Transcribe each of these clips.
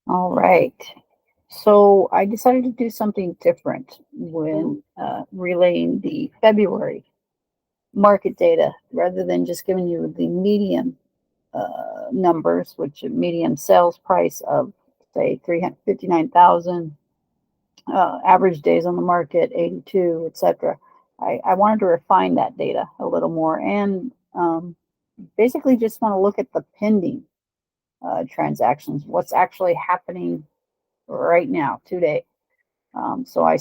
All right. So I decided to do something different when relaying the February market data rather than just giving you the median numbers, which median sales price of say 359,000, average days on the market 82, etc. I wanted to refine that data a little more and basically just want to look at the pending transactions, what's actually happening right now today. So I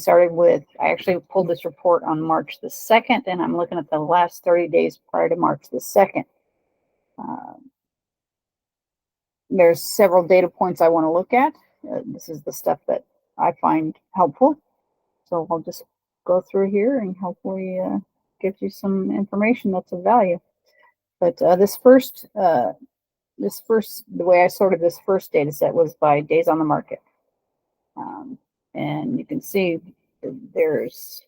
actually pulled this report on March the 2nd, and I'm looking at the last 30 days prior to March the 2nd. Uh, there's several data points I want to look at. This is the stuff that I find helpful. So I'll just go through here and hopefully give you some information that's of value. But the way I sorted this first data set was by days on the market. And you can see there's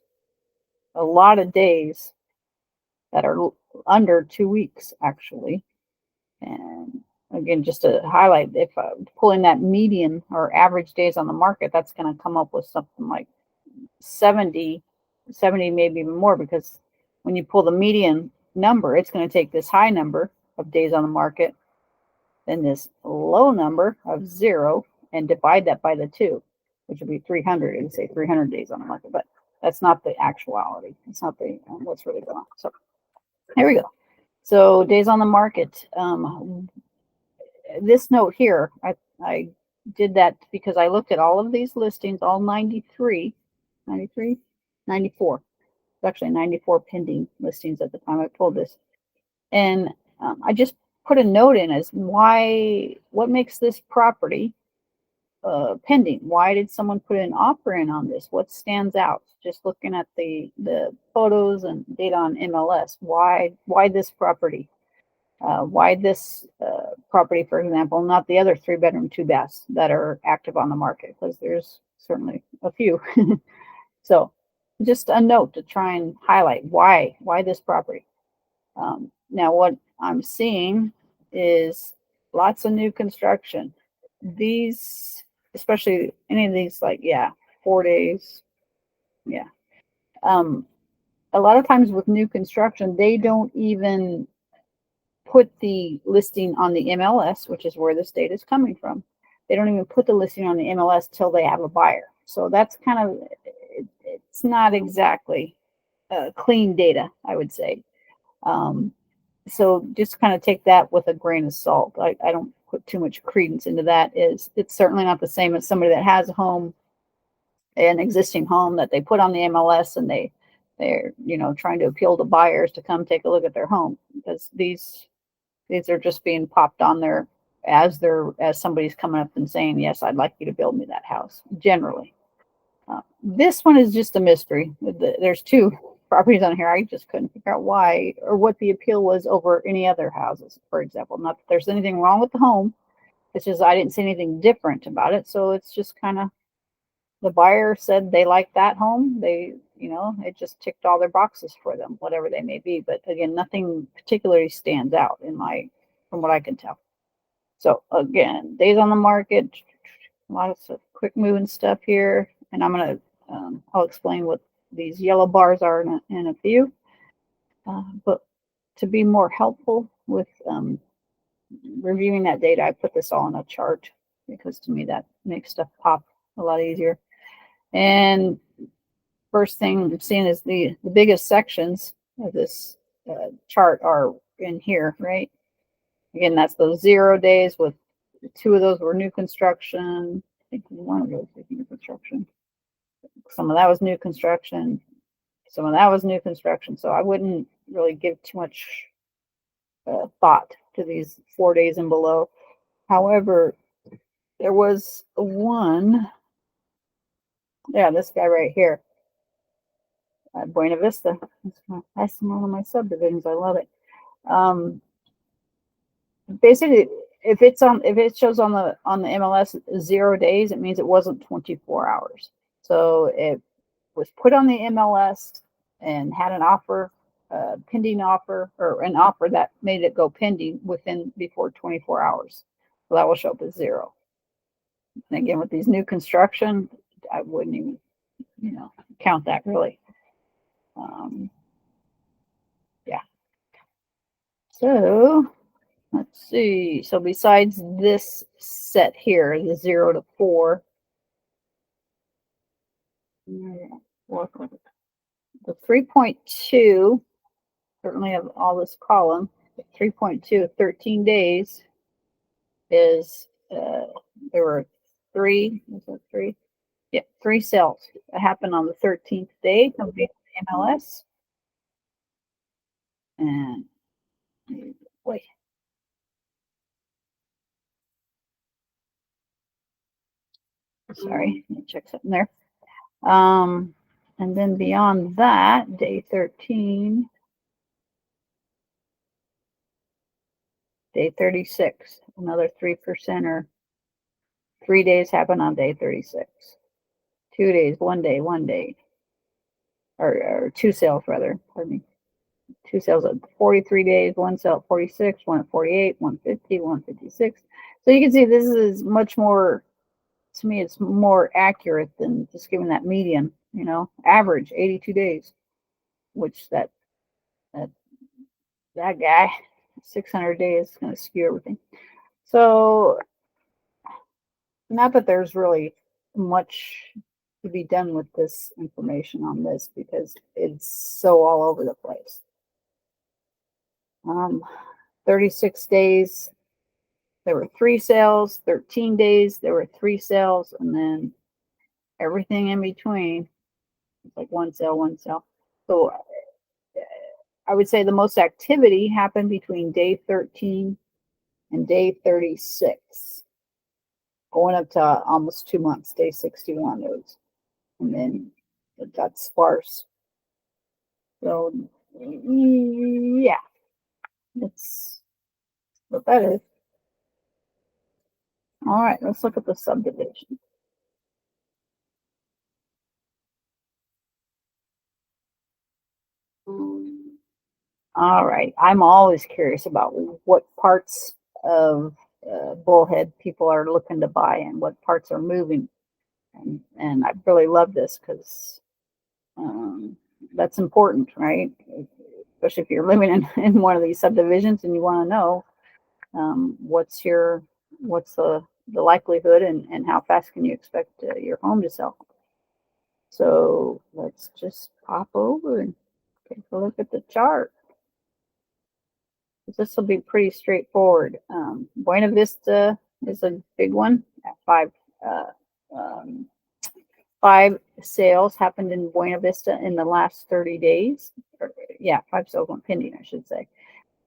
a lot of days that are under 2 weeks, actually. And again, just to highlight, if pulling that median or average days on the market, that's going to come up with something like 70, maybe even more, because when you pull the median number, it's going to take this high number of days on the market, then this low number of 0, and divide that by the 2, which would be 300, and say 300 days on the market. But that's not the actuality. It's not the what's really going on. So here we go. So days on the market. This note here, I did that because I looked at all of these listings, all 94. It's actually 94 pending listings at the time I pulled this. And I just put a note in as what makes this property pending? Why did someone put an offer in on this? What stands out? Just looking at the photos and data on MLS, why this property? Why this property, for example, not the other 3-bedroom, 2-baths that are active on the market? Because there's certainly a few. So just a note to try and highlight why this property. Now what I'm seeing is lots of new construction. These, especially any of these, like 4 days, a lot of times with new construction, they don't even put the listing on the MLS, which is where this data is coming from. They don't even put the listing on the MLS till they have a buyer. So that's kind of, it's not exactly clean data, I would say. So just kind of take that with a grain of salt. I don't put too much credence into that. It's certainly not the same as somebody that has a home, an existing home that they put on the MLS, and they're trying to appeal to buyers to come take a look at their home, because these are just being popped on there as somebody's coming up and saying, yes, I'd like you to build me that house, generally. This one is just a mystery. There's 2 properties on here. I just couldn't figure out why or what the appeal was over any other houses, for example. Not that there's anything wrong with the home. It's just I didn't see anything different about it. So it's just kind of, the buyer said they liked that home. It just ticked all their boxes for them, whatever they may be. But again, nothing particularly stands out from what I can tell. So again, days on the market, lots of quick moving stuff here. And I'll explain what these yellow bars are in a few. But to be more helpful with reviewing that data, I put this all in a chart, because to me that makes stuff pop a lot easier. And first thing I'm seeing is the biggest sections of this chart are in here, right? Again, that's those 0 days, with 2 of those were new construction. I think one of those was new construction. Some of that was new construction. Some of that was new construction. So I wouldn't really give too much thought to these 4 days and below. However, there was one, this guy right here, Buena Vista. That's one of my subdivisions. I love it. Basically, if it shows on the MLS 0 days, it means it wasn't 24 hours. So it was put on the MLS and had an offer, pending offer, or an offer that made it go pending before 24 hours. So that will show up as 0. And again, with these new construction, I wouldn't even, count that really. Yeah. So let's see. So besides this set here, the 0 to 4, the 3.2, certainly of all this column, 3.2, 13 days is, there were three, was that three? Yeah, 3 sales that happened on the 13th day of the MLS. And wait, sorry, let me check something there. And then beyond that, day 13, day 36, another 3% or 3 days happened on day 36. 2 days, 1 day, 1 day, or 2 sales rather, pardon me. 2 sales at 43 days, 1 sale at 46, 1 at 48, 150, 156. So you can see this is much more, to me, it's more accurate than just giving that median, average 82 days, which that guy, 600 days is going to skew everything. So not that there's really much to be done with this information on this because it's so all over the place. 36 days, there were 3 sales, 13 days, there were 3 sales, and then everything in between, it's like 1 sale, 1 sale. So I would say the most activity happened between day 13 and day 36, going up to almost 2 months, day 61. And then it got sparse. So yeah, that's what that is. All right, let's look at the subdivision. All right, I'm always curious about what parts of Bullhead people are looking to buy and what parts are moving. And I really love this because that's important, right? Especially if you're living in one of these subdivisions and you want to know what's the likelihood and how fast can you expect your home to sell. So let's just pop over and take a look at the chart. This will be pretty straightforward. Buena Vista is a big one at 5. 5 sales happened in Buena Vista in the last 30 days. 5 sales went pending, I should say.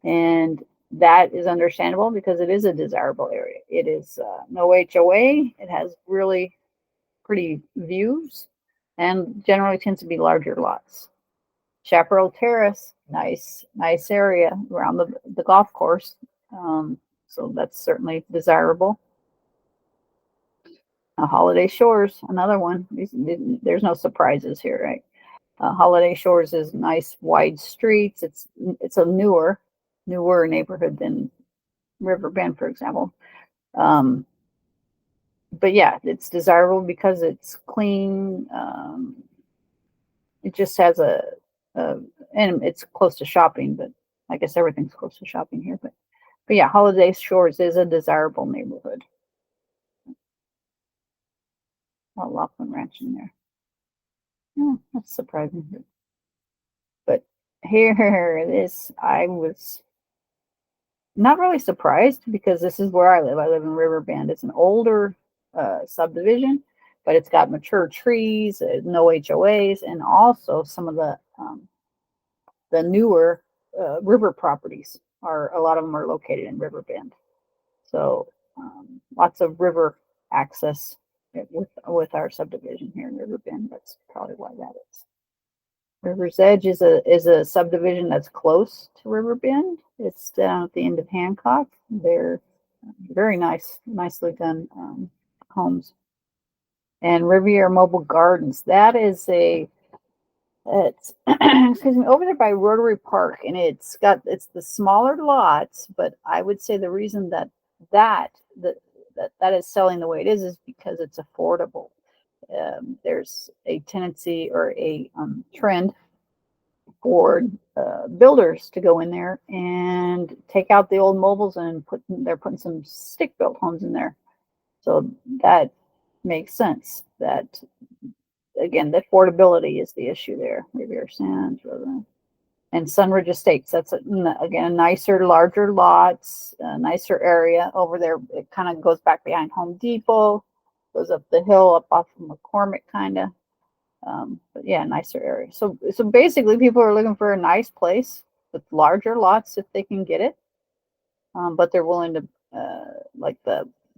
And that is understandable because it is a desirable area. It is no HOA. It has really pretty views and generally tends to be larger lots. Chaparral Terrace, nice area around the golf course. So that's certainly desirable. Holiday Shores, another one. There's no surprises here, right? Holiday Shores is nice wide streets. It's a newer neighborhood than Riverbend, for example. But yeah, it's desirable because it's clean. It just has and it's close to shopping, but I guess everything's close to shopping here. But yeah, Holiday Shores is a desirable neighborhood. Laughlin Ranch in there. Yeah, that's surprising. But here it is. I was not really surprised because this is where I live. I live in Riverbend. It's an older subdivision, but it's got mature trees, no HOAs, and also some of the newer river properties a lot of them are located in Riverbend. So lots of river access with our subdivision here in Riverbend. That's probably why that is. River's Edge is a subdivision that's close to Riverbend. It's down at the end of Hancock. They're very nicely done homes. And Riviera Mobile Gardens. That is it's excuse me, over there by Rotary Park, and it's the smaller lots, but I would say the reason that that is selling the way it is because it's affordable. There's a tendency or a trend for builders to go in there and take out the old mobiles and they're putting some stick built homes in there. So that makes sense. That again, the affordability is the issue there. Riviera Sands, and Sunridge Estates. That's again nicer, larger lots, nicer area over there. It kind of goes back behind Home Depot, goes up the hill, up off of McCormick, kind of. But yeah, nicer area. So basically, people are looking for a nice place with larger lots if they can get it. But they're willing to, like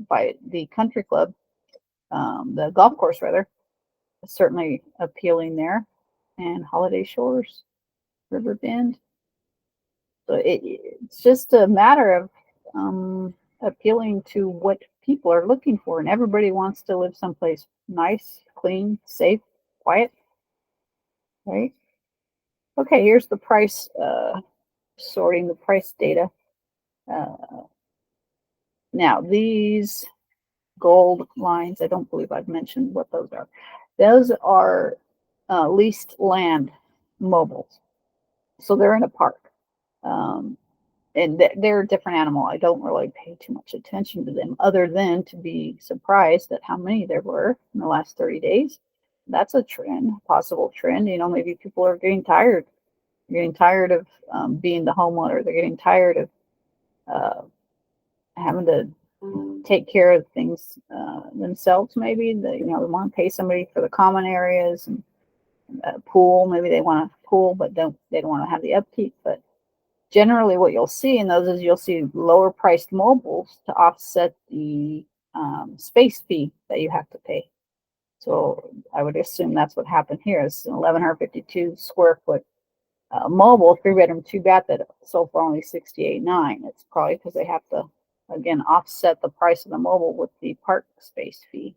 by the country club, the golf course rather, certainly appealing there, and Holiday Shores, River Bend. So it's just a matter of appealing to what people are looking for, and everybody wants to live someplace nice, clean, safe, quiet, right? Okay, here's the price, sorting the price data. Now, these gold lines, I don't believe I've mentioned what those are. Those are leased land mobiles. So they're in a park. And they're a different animal. I don't really pay too much attention to them other than to be surprised at how many there were in the last 30 days. That's a trend, possible trend. You know, maybe people are getting tired. They're getting tired of being the homeowner. They're getting tired of having to take care of things themselves. Maybe they want to pay somebody for the common areas and pool. Maybe they want a pool, but they don't want to have the upkeep. But generally, what you'll see in those is you'll see lower priced mobiles to offset the space fee that you have to pay. So I would assume that's what happened here. It's an 1,152 square foot mobile, 3-bedroom, 2-bath that sold for only $68,900. It's probably because they have to, again, offset the price of the mobile with the park space fee.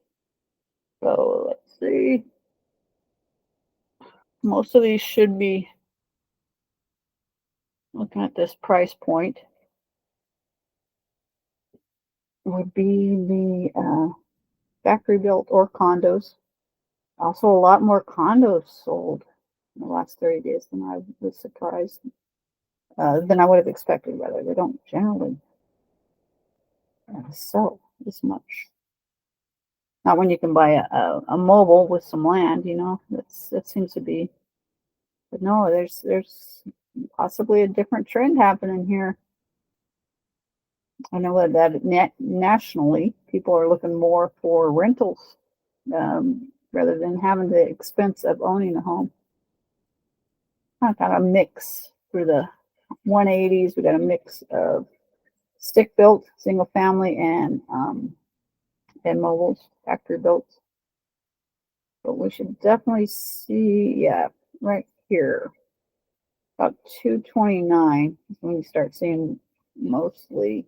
So let's see. Most of these should be looking at this price point. Would be the factory built or condos. Also, a lot more condos sold in the last 30 days than I was surprised, than I would have expected, rather. They don't generally sell this much. Not when you can buy a mobile with some land, that seems to be. But no, there's possibly a different trend happening here. I know that nationally, people are looking more for rentals rather than having the expense of owning a home. Kind of a mix through the 180s. We got a mix of stick built, single family, and mobiles, factory built. But we should definitely see, yeah, right here, about 229 is when you start seeing mostly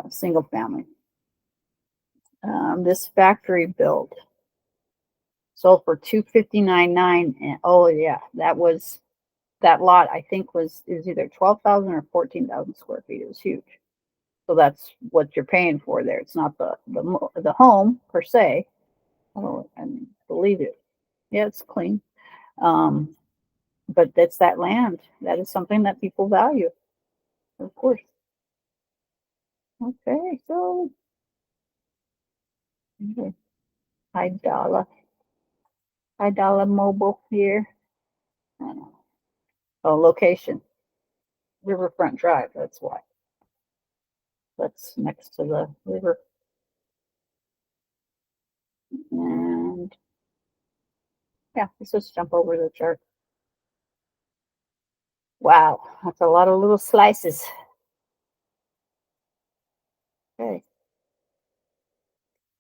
single family. This factory built sold for 259.9, and oh yeah, that lot I think it was either 12,000 or 14,000 square feet. It was huge. So that's what you're paying for there. It's not the home per se. Oh, and believe it, yeah, it's clean. But it's that land. That is something that people value, of course. Okay, so $5 mobile here. Oh, location, Riverfront Drive. That's why. That's next to the river. And yeah, let's just jump over the chart. Wow, that's a lot of little slices. Okay.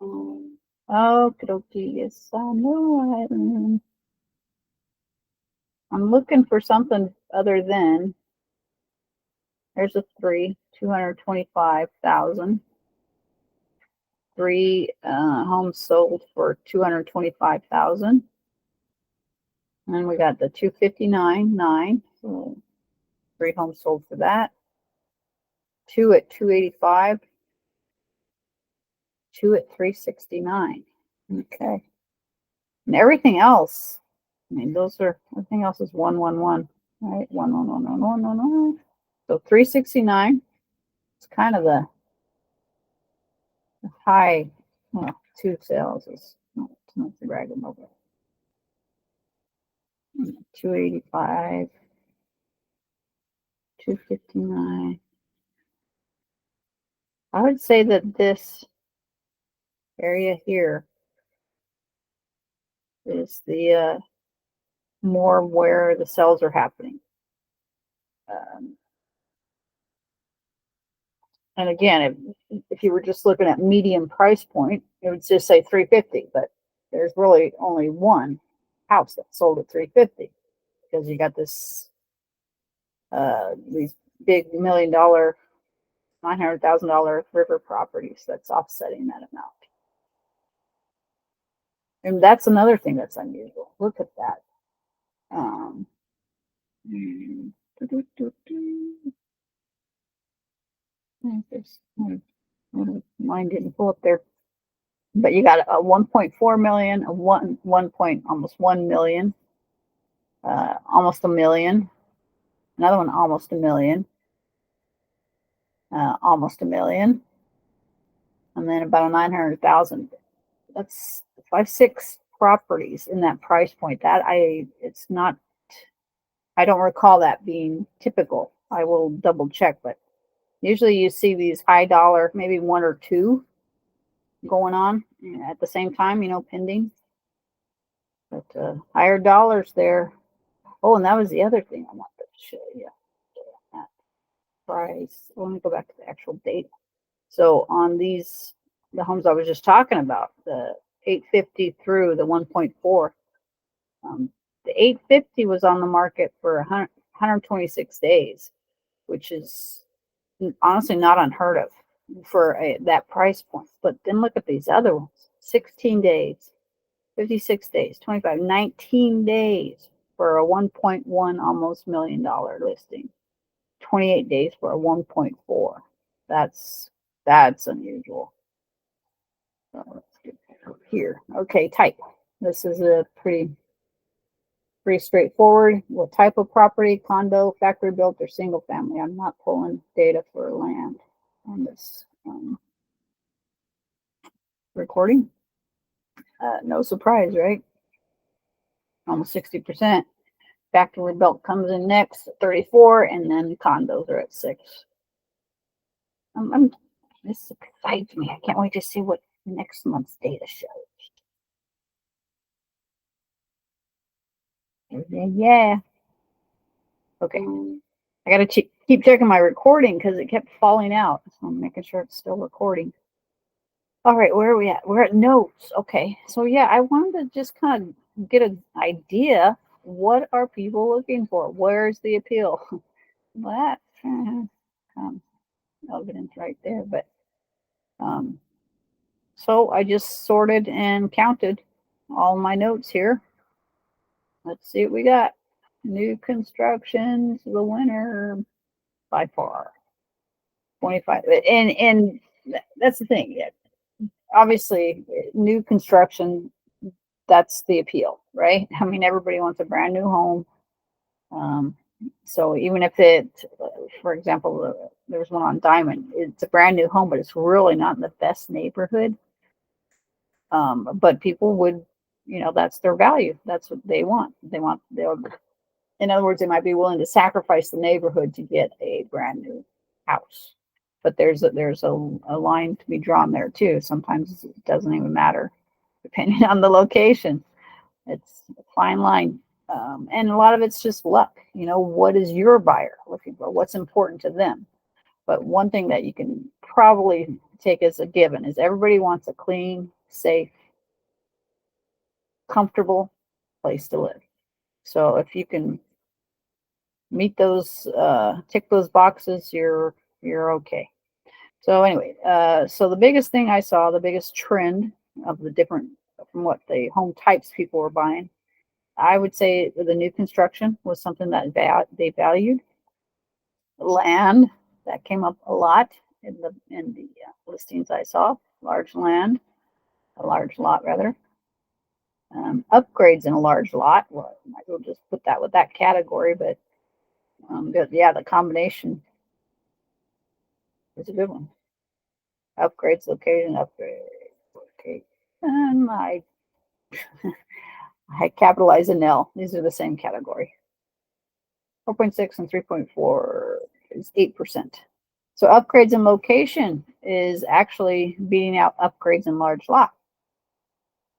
Okie dokie. Yes, I know. I'm looking for something other than. There's a 225,000. 3 homes sold for 225,000. And then we got the 259.9. So 3 homes sold for that. 2 at 285. 2 at 369. Okay. And everything else, I mean, everything else is 111, right? 111. So 369 is kind of the high. Well, 2 sales is not to brag about. 285, 259. I would say that this area here is the more where the sales are happening. And again, if you were just looking at median price point, it would just say 350, but there's really only one house that sold at 350 because you got these big $1 million, $900,000 river properties that's offsetting that amount. And that's another thing that's unusual. Look at that. Mine didn't pull up there. But you got a 1.4 million, a almost 1 million, almost a million, another one almost a million, almost a million, and then about a 900,000. That's 5-6 properties in that price point. It's not. I don't recall that being typical. I will double check, but usually you see these high dollar, maybe 1 or 2 going on at the same time, pending. But higher dollars there. Oh, and that was the other thing I wanted to show you. That price. Let me go back to the actual data. So on the homes I was just talking about, the 850 through the 1.4, the 850 was on the market for 126 days, which is honestly not unheard of for that price point. But then look at these other ones: 16 days, 56 days, 25, 19 days for a 1.1 almost $1 million listing. 28 days for a 1.4. That's unusual. So let's get here. Okay, type. This is a pretty straightforward. What type of property? Condo, factory built, or single family? I'm not pulling data for land on this recording. No surprise, right? Almost 60%. Factory built comes in next at 34, and then condos are at 6. This excites me. I can't wait to see what next month's data shows. Yeah. Okay. I got to keep checking my recording because it kept falling out. So I'm making sure it's still recording. All right, where are we at? We're at notes. Okay. So yeah, I wanted to just kind of get an idea. What are people looking for? Where's the appeal? That evidence right there. But so I just sorted and counted all my notes here. Let's see what we got. New construction's the winner by far. 25. And that's the thing. Yeah. Obviously, new construction, that's the appeal, right? I mean, everybody wants a brand new home. So even if for example, there's one on Diamond, it's a brand new home, but it's really not in the best neighborhood. But people would, that's their value. That's what they want. In other words, they might be willing to sacrifice the neighborhood to get a brand new house. But there's a line to be drawn there too. Sometimes it doesn't even matter, depending on the location. It's a fine line. And a lot of it's just luck. What is your buyer looking for? What's important to them? But one thing that you can probably take as a given is everybody wants a clean, safe, comfortable place to live. So if you can meet those, tick those boxes, you're okay. So anyway, so the biggest thing I saw, the biggest trend of the different, from what the home types people were buying, I would say the new construction was something that they valued. Land, that came up a lot in the listings I saw. large land, a large lot rather. Upgrades in a large lot. Well, might as well just put that with that category, but yeah, the combination is a good one. Upgrades, location, upgrade, okay. And I capitalize an L. These are the same category. 4.6 and 3.4 is 8%. So upgrades in location is actually beating out upgrades in large lot.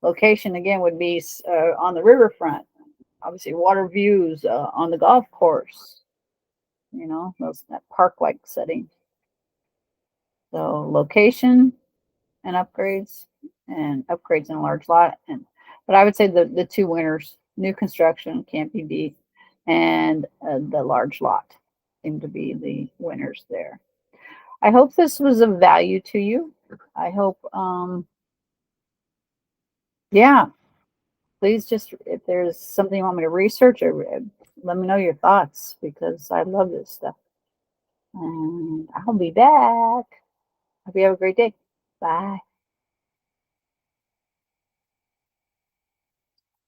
Location again would be on the riverfront, obviously water views, on the golf course, you know, that park-like setting. So location and upgrades in a large lot. But I would say the two winners, new construction can't be beat, and the large lot seem to be the winners there. I hope this was of value to you. I hope, yeah, please just, if there's something you want me to research, or let me know your thoughts, because I love this stuff. And I'll be back. Hope you have a great day. Bye.